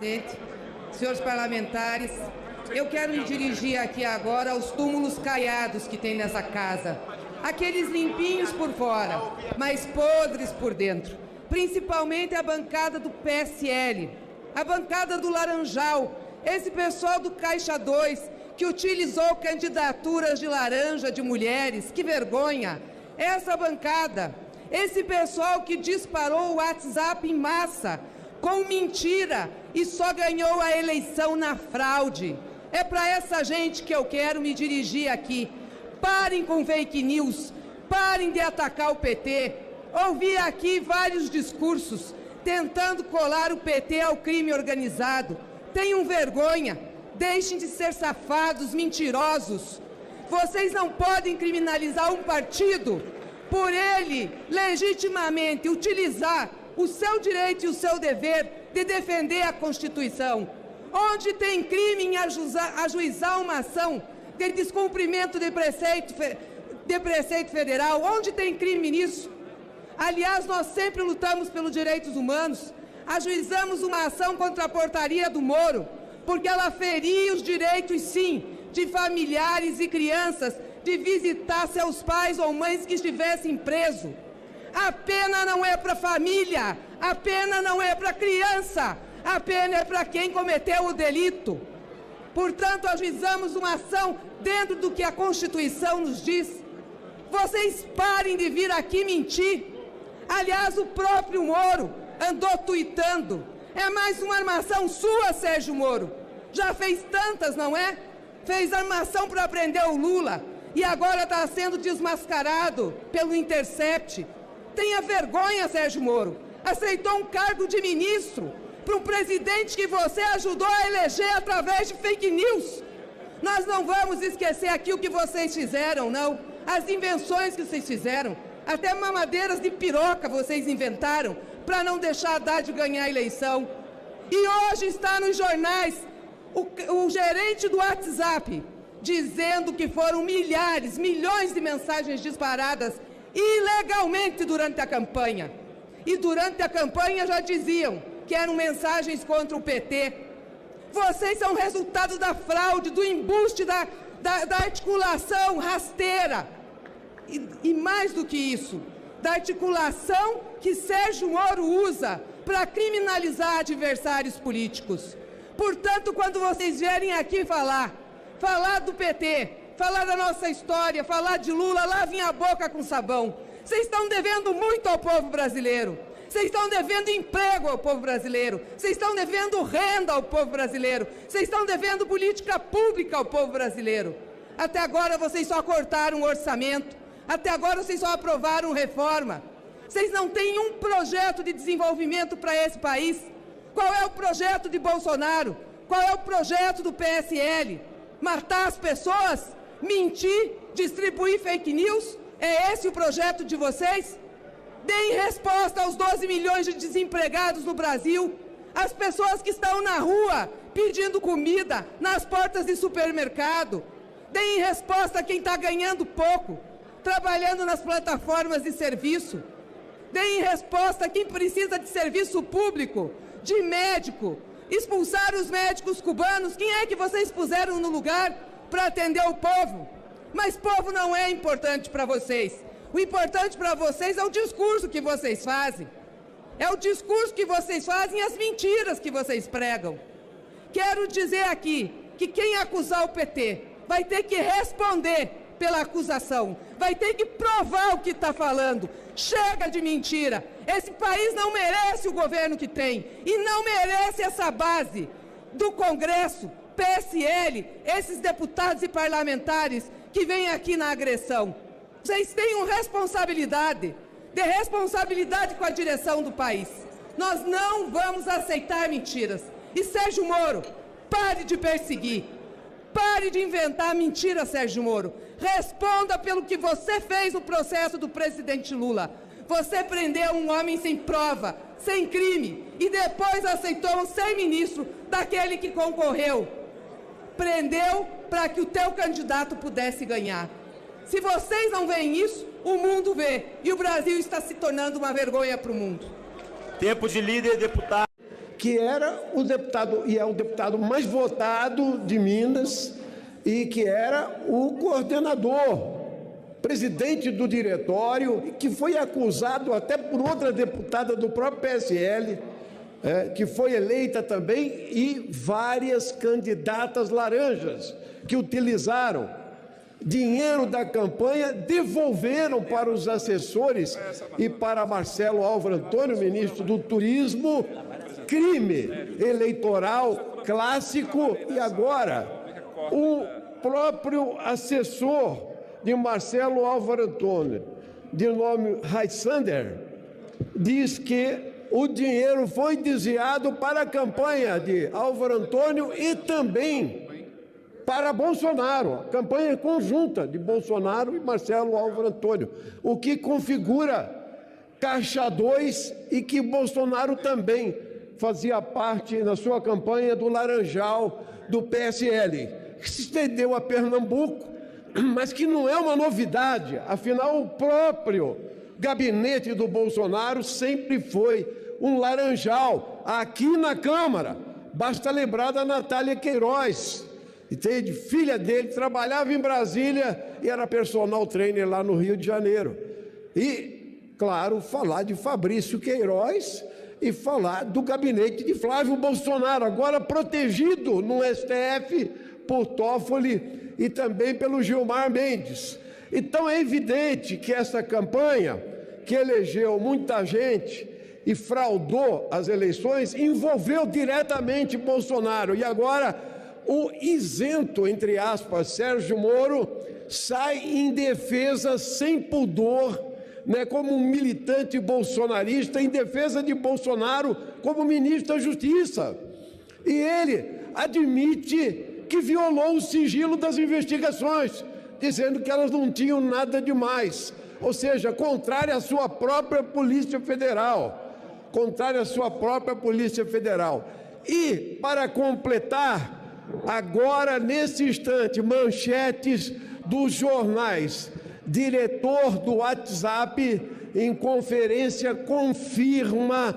presidente, senhores parlamentares, eu quero me dirigir aqui agora aos túmulos caiados que tem nessa casa. Aqueles limpinhos por fora, mas podres por dentro. Principalmente a bancada do PSL, a bancada do Laranjal, esse pessoal do Caixa 2, que utilizou candidaturas de laranja de mulheres, que vergonha! Essa bancada, esse pessoal que disparou o WhatsApp em massa, com mentira, e só ganhou a eleição na fraude. É para essa gente que eu quero me dirigir aqui. Parem com fake news, parem de atacar o PT. Ouvi aqui vários discursos tentando colar o PT ao crime organizado. Tenham vergonha, deixem de ser safados, mentirosos. Vocês não podem criminalizar um partido por ele legitimamente utilizar o seu direito e o seu dever de defender a Constituição. Onde tem crime em ajuizar uma ação de descumprimento de preceito federal, onde tem crime nisso? Aliás, nós sempre lutamos pelos direitos humanos, ajuizamos uma ação contra a portaria do Moro, porque ela feria os direitos, sim, de familiares e crianças, de visitar seus pais ou mães que estivessem presos. A pena não é para a família, a pena não é para a criança, a pena é para quem cometeu o delito. Portanto, ajuizamos uma ação dentro do que a Constituição nos diz. Vocês parem de vir aqui mentir. Aliás, o próprio Moro andou tuitando. É mais uma armação sua, Sérgio Moro. Já fez tantas, não é? Fez armação para prender o Lula e agora está sendo desmascarado pelo Intercept. Tenha vergonha, Sérgio Moro. Aceitou um cargo de ministro para um presidente que você ajudou a eleger através de fake news. Nós não vamos esquecer aqui o que vocês fizeram, não. As invenções que vocês fizeram. Até mamadeiras de piroca vocês inventaram para não deixar Haddad ganhar a eleição. E hoje está nos jornais o gerente do WhatsApp dizendo que foram milhares, milhões de mensagens disparadas ilegalmente durante a campanha. E durante a campanha já diziam que eram mensagens contra o PT. Vocês são resultado da fraude, do embuste, da articulação rasteira. E mais do que isso, da articulação que Sérgio Moro usa para criminalizar adversários políticos. Portanto, quando vocês vierem aqui falar do PT, falar da nossa história, falar de Lula, lavem a boca com sabão. Vocês estão devendo muito ao povo brasileiro. Vocês estão devendo emprego ao povo brasileiro. Vocês estão devendo renda ao povo brasileiro. Vocês estão devendo política pública ao povo brasileiro. Até agora vocês só cortaram o orçamento. Até agora vocês só aprovaram reforma. Vocês não têm um projeto de desenvolvimento para esse país. Qual é o projeto de Bolsonaro? Qual é o projeto do PSL? Matar as pessoas? Mentir? Distribuir fake news? É esse o projeto de vocês? Deem resposta aos 12 milhões de desempregados no Brasil, as pessoas que estão na rua pedindo comida, nas portas de supermercado. Deem resposta a quem está ganhando pouco, trabalhando nas plataformas de serviço. Deem resposta a quem precisa de serviço público, de médico. Expulsaram os médicos cubanos. Quem é que vocês puseram no lugar para atender o povo? Mas povo não é importante para vocês. O importante para vocês é o discurso que vocês fazem. É o discurso que vocês fazem e as mentiras que vocês pregam. Quero dizer aqui que quem acusar o PT vai ter que responder pela acusação. Vai ter que provar o que está falando. Chega de mentira. Esse país não merece o governo que tem. E não merece essa base do Congresso, PSL, esses deputados e parlamentares que vêm aqui na agressão. Vocês têm uma responsabilidade com a direção do país. Nós não vamos aceitar mentiras. E Sérgio Moro, pare de perseguir. Pare de inventar mentiras, Sérgio Moro. Responda pelo que você fez no processo do presidente Lula. Você prendeu um homem sem prova, sem crime, e depois aceitou um ser ministro daquele que concorreu. Prendeu para que o teu candidato pudesse ganhar. Se vocês não veem isso, o mundo vê. E o Brasil está se tornando uma vergonha para o mundo. Tempo de líder, deputado. que era o deputado, e é o deputado mais votado de Minas, e que era o coordenador, presidente do diretório, que foi acusado até por outra deputada do próprio PSL, que foi eleita também, e várias candidatas laranjas que utilizaram dinheiro da campanha, devolveram para os assessores e para Marcelo Álvaro Antônio, ministro do Turismo, crime eleitoral clássico. E agora o próprio assessor de Marcelo Álvaro Antônio, de nome Heitsander, diz que o dinheiro foi desviado para a campanha de Álvaro Antônio e também para Bolsonaro, a campanha conjunta de Bolsonaro e Marcelo Álvaro Antônio, o que configura Caixa 2 e que Bolsonaro também fazia parte, na sua campanha, do Laranjal do PSL, que se estendeu a Pernambuco, mas que não é uma novidade, afinal o próprio gabinete do Bolsonaro sempre foi um laranjal aqui na Câmara. Basta lembrar da Natália Queiroz, entende? Filha dele, trabalhava em Brasília e era personal trainer lá no Rio de Janeiro. E, claro, falar de Fabrício Queiroz e falar do gabinete de Flávio Bolsonaro, agora protegido no STF por Toffoli e também pelo Gilmar Mendes. Então é evidente que essa campanha, que elegeu muita gente e fraudou as eleições, envolveu diretamente Bolsonaro. E agora o isento, entre aspas, Sérgio Moro, sai em defesa sem pudor, como um militante bolsonarista, em defesa de Bolsonaro como ministro da Justiça. E ele admite que violou o sigilo das investigações, dizendo que elas não tinham nada demais, ou seja, contrário à sua própria Polícia Federal. E, para completar, agora, nesse instante, manchetes dos jornais. Diretor do WhatsApp, em conferência, confirma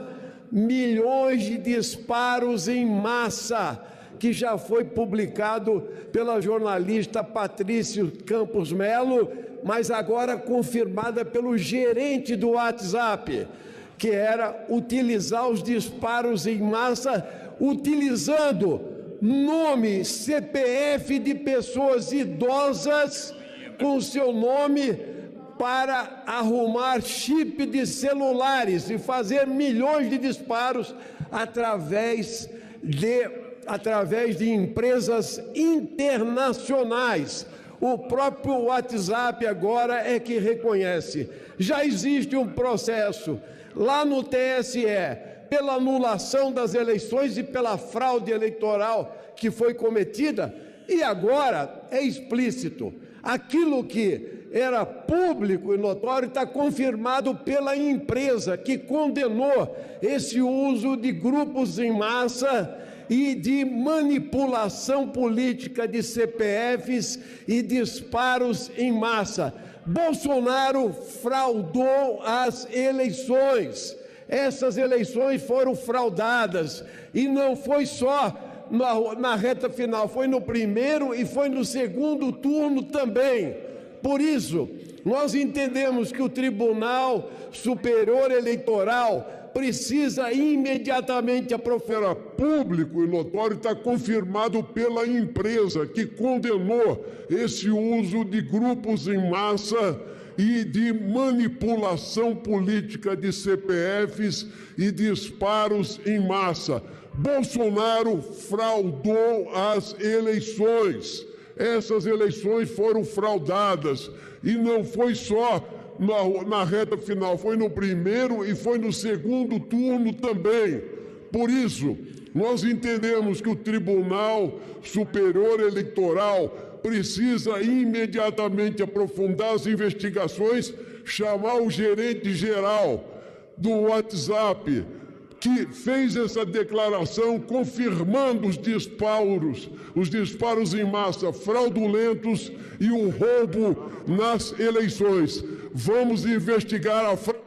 milhões de disparos em massa, que já foi publicado pela jornalista Patrício Campos Melo, mas agora confirmada pelo gerente do WhatsApp, que era utilizar os disparos em massa, utilizando nome, CPF de pessoas idosas com seu nome para arrumar chip de celulares e fazer milhões de disparos através de empresas internacionais. O próprio WhatsApp agora é que reconhece. Já existe um processo lá no TSE pela anulação das eleições e pela fraude eleitoral que foi cometida, e agora é explícito. Aquilo que era público e notório está confirmado pela empresa que condenou esse uso de grupos em massa e de manipulação política de CPFs e disparos em massa. Bolsonaro fraudou as eleições. Essas eleições foram fraudadas, e não foi só na reta final, foi no primeiro e foi no segundo turno também. Por isso, nós entendemos que o Tribunal Superior Eleitoral precisa imediatamente aprofundar. Público e notório está confirmado pela empresa que condenou esse uso de grupos em massa e de manipulação política de CPFs e disparos em massa. Bolsonaro fraudou as eleições. Essas eleições foram fraudadas, e não foi só na reta final, foi no primeiro e foi no segundo turno também. Por isso, nós entendemos que o Tribunal Superior Eleitoral precisa imediatamente aprofundar as investigações, chamar o gerente geral do WhatsApp, que fez essa declaração confirmando os disparos em massa fraudulentos e o roubo nas eleições. Vamos investigar a fraude.